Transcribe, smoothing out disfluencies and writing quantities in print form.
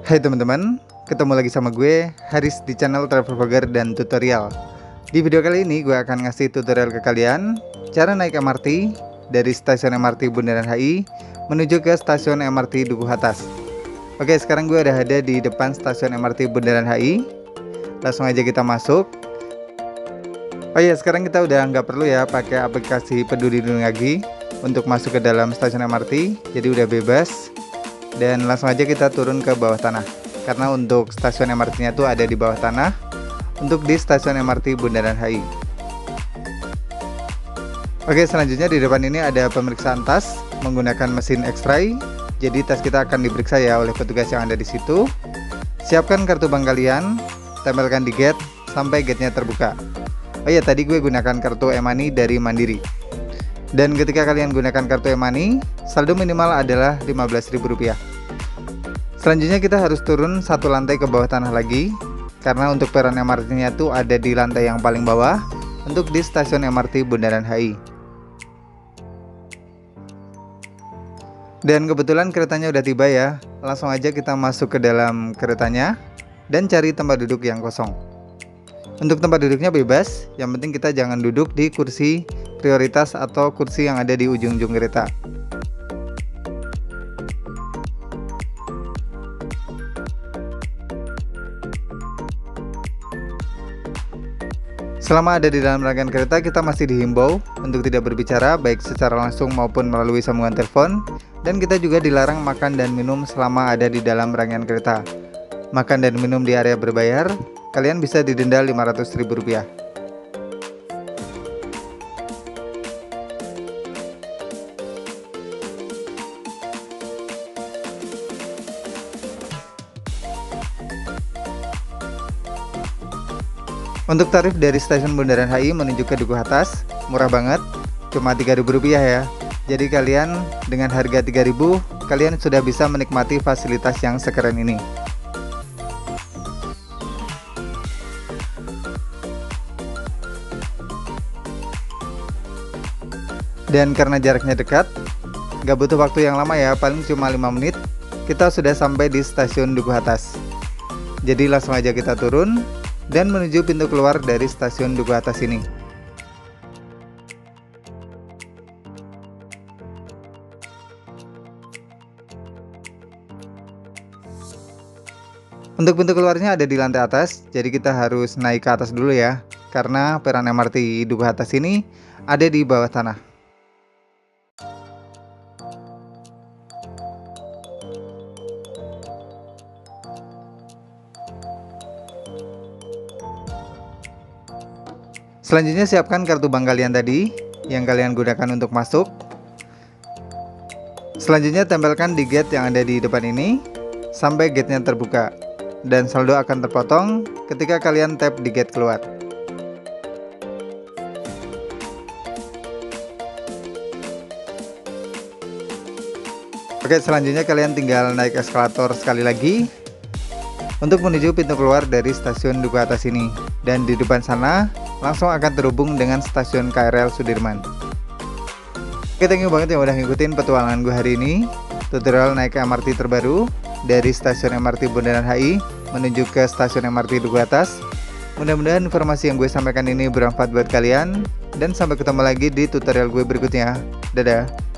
Hai teman-teman, ketemu lagi sama gue, Haris di channel Travel Vlogger dan Tutorial. Di video kali ini gue akan ngasih tutorial ke kalian cara naik MRT dari stasiun MRT Bundaran HI menuju ke stasiun MRT Dukuh Atas. Oke, sekarang gue udah ada di depan stasiun MRT Bundaran HI. Langsung aja kita masuk. Oh iya, sekarang kita udah nggak perlu ya pakai aplikasi Peduli Lindungi lagi untuk masuk ke dalam stasiun MRT, jadi udah bebas. Dan langsung aja kita turun ke bawah tanah, karena untuk stasiun MRT-nya tuh ada di bawah tanah untuk di stasiun MRT Bundaran HI. Oke, selanjutnya di depan ini ada pemeriksaan tas menggunakan mesin X-ray. Jadi tas kita akan diperiksa ya oleh petugas yang ada di situ. Siapkan kartu bank kalian, tempelkan di gate sampai gate-nya terbuka. Oh iya, tadi gue gunakan kartu e-money dari Mandiri. Dan ketika kalian gunakan kartu e-money, saldo minimal adalah Rp15.000. Selanjutnya kita harus turun satu lantai ke bawah tanah lagi, karena untuk peron MRT-nya tuh ada di lantai yang paling bawah untuk di stasiun MRT Bundaran HI. Dan kebetulan keretanya udah tiba ya, langsung aja kita masuk ke dalam keretanya dan cari tempat duduk yang kosong. Untuk tempat duduknya bebas, yang penting kita jangan duduk di kursi prioritas atau kursi yang ada di ujung-ujung kereta. Selama ada di dalam rangkaian kereta, kita masih dihimbau untuk tidak berbicara baik secara langsung maupun melalui sambungan telepon, dan kita juga dilarang makan dan minum selama ada di dalam rangkaian kereta. Makan dan minum di area berbayar, kalian bisa didenda Rp500.000. Untuk tarif dari stasiun Bundaran HI menuju ke Dukuh Atas, murah banget, cuma Rp3.000 ya. Jadi kalian dengan harga Rp3.000, kalian sudah bisa menikmati fasilitas yang sekeren ini. Dan karena jaraknya dekat, gak butuh waktu yang lama ya, paling cuma 5 menit, kita sudah sampai di stasiun Dukuh Atas. Jadi langsung aja kita turun dan menuju pintu keluar dari stasiun Dukuh Atas ini. Untuk pintu keluarnya ada di lantai atas, jadi kita harus naik ke atas dulu ya, karena peron MRT Dukuh Atas ini ada di bawah tanah. Selanjutnya siapkan kartu bank kalian tadi yang kalian gunakan untuk masuk. Selanjutnya tempelkan di gate yang ada di depan ini sampai gate-nya terbuka, dan saldo akan terpotong ketika kalian tap di gate keluar. Oke, selanjutnya kalian tinggal naik eskalator sekali lagi untuk menuju pintu keluar dari stasiun Dukuh Atas ini, dan di depan sana langsung akan terhubung dengan stasiun KRL Sudirman. Oke, thank you banget yang udah ngikutin petualangan gue hari ini, tutorial naik MRT terbaru dari stasiun MRT Bundaran HI menuju ke stasiun MRT Dukuh Atas. Mudah-mudahan informasi yang gue sampaikan ini bermanfaat buat kalian, dan sampai ketemu lagi di tutorial gue berikutnya. Dadah.